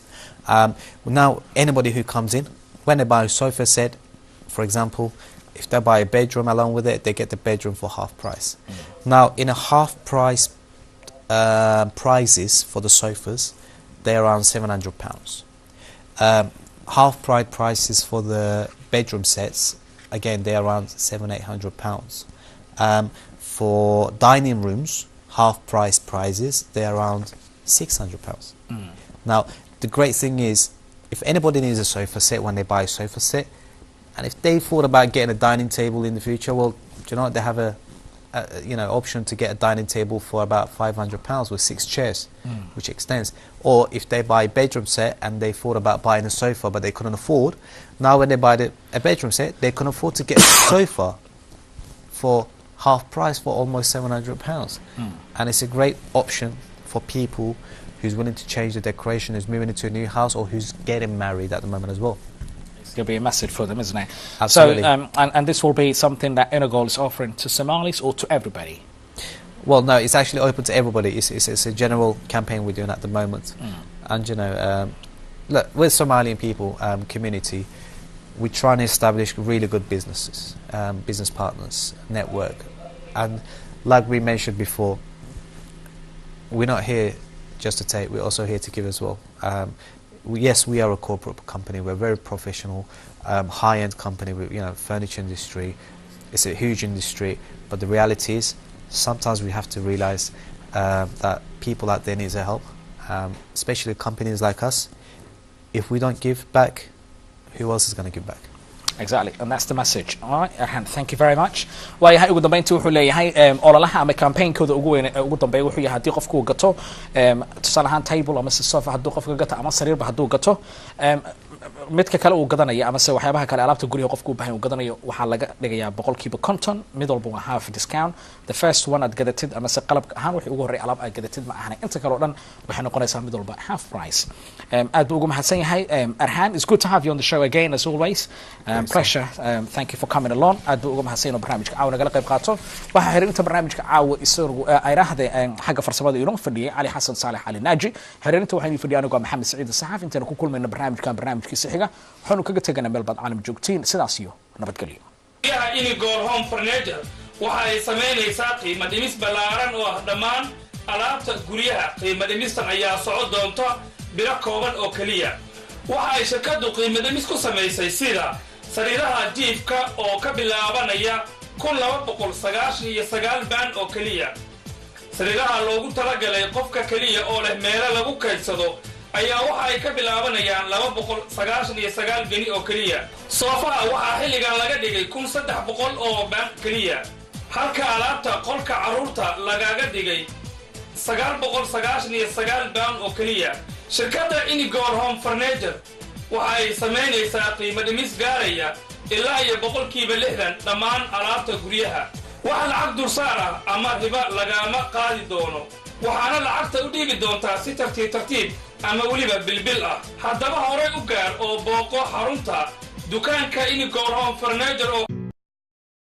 Now, anybody who comes in, when they buy a sofa set, for example, if they buy a bedroom along with it, they get the bedroom for half price. Now, in a half price prices for the sofas, they're around £700. Half price prices for the bedroom sets, again, they're around £700-800. For dining rooms, half price prices, they're around £600. Now, the great thing is, if anybody needs a sofa set when they buy a sofa set, and if they thought about getting a dining table in the future, well, do you know what, they have a option to get a dining table for about £500 with 6 chairs, which extends. Or if they buy a bedroom set and they thought about buying a sofa but they couldn't afford, now when they buy a bedroom set, they can afford to get a sofa for half price for almost £700. And it's a great option for people who's willing to change the decoration, who's moving into a new house, or who's getting married at the moment as well. It's going to be a message for them, isn't it? Absolutely. So, and this will be something that Inagol is offering to Somalis or to everybody? Well, no, it's actually open to everybody. It's a general campaign we're doing at the moment. And, look, with Somalian people, community, we try and establish really good businesses, business partners, network. And like we mentioned before, we're not here just to take, we're also here to give as well. Yes, we are a corporate company. We're very professional, high-end company. With furniture industry, it's a huge industry. But the reality is, sometimes we have to realise that people out there need our help, especially companies like us. If we don't give back, who else is going to give back? Exactly, and that's the message. All right, Arhan, thank you very much. waayahay ugu dambeyntii wuxuu leeyahay ololaha ama campaignooda ugu dambeeya wuxuu yahay haddii qofku gato tusaale ahaan table ama sofa hadduu qofka gato ama sariirba hadduu gato midka kale uu gadanayo ama se waxyaabaha kale alaabta guriga qofku u baahan uu gadanayo waxaa laga dhigayaa 50% mid walba waa half discount the first one aad gadatid ama se qalabka ahaan wixii ugu horreeyay alaab aad gadatid ma ahan inta kale oo dhan waxay noqonaysaa mid walba half price aad buu ugu mahadsan yahay Arhan it's good to have you on the show again as always pressure thank you for coming along aad buu ugu mahadsan yahay barnaamijka caawa nagala qayb qaato waxa xiriirinta barnaamijka caawa isagu ay raahday xagga farsamada inoo fadhiyay Ali Xasan Saalex Ali Naaji xiriirinta waxaynu fadhiyay anigu Maxamed Saciid Saxaaf intaan ku kulmayna barnaamijkiisa xiga waxaanu kaga tagana meel bad caalam joogtiin sidaas iyo nabadgelyo yaha Inigol Home Furniture waxa ay sameynaysaa qiimo dhimis ballaaran oo ah dhammaan alaabta guryaha qiimo dhimistan ayaa socod doonta bilo kooban oo kaliya waxa ay shirkadu qiimo dhimis ku sameysay sida sariiraha jiifka oo ka bilaabanaya 1299 baan oo kaliya sariiraha loogu talagalay qofka kaliya oo leh meel lagu kaydsado ayaa waxa ay ka bilaabanayaan 299 gani oo kaliya soofaha waxa xilligan laga dhigay 1300 oo baan kaliya halka alaabta qolka caruurta lagaga dhigay 999 baan oo kaliya shirkadda Inigol Home Furniture waxa ay sameynaysaa qiimo dhimis gaaraya ilaa iyo 60% dhammaan alaabta guryaha waxa lacag dulsaar ah ama riba lagama qaadi doono waxaana lacagta u dhiibi doontaa si tartiib ama waliba bilbil ah haddaba hore u gaar oo booqo xarunta dukaanka Inigol Home Furniture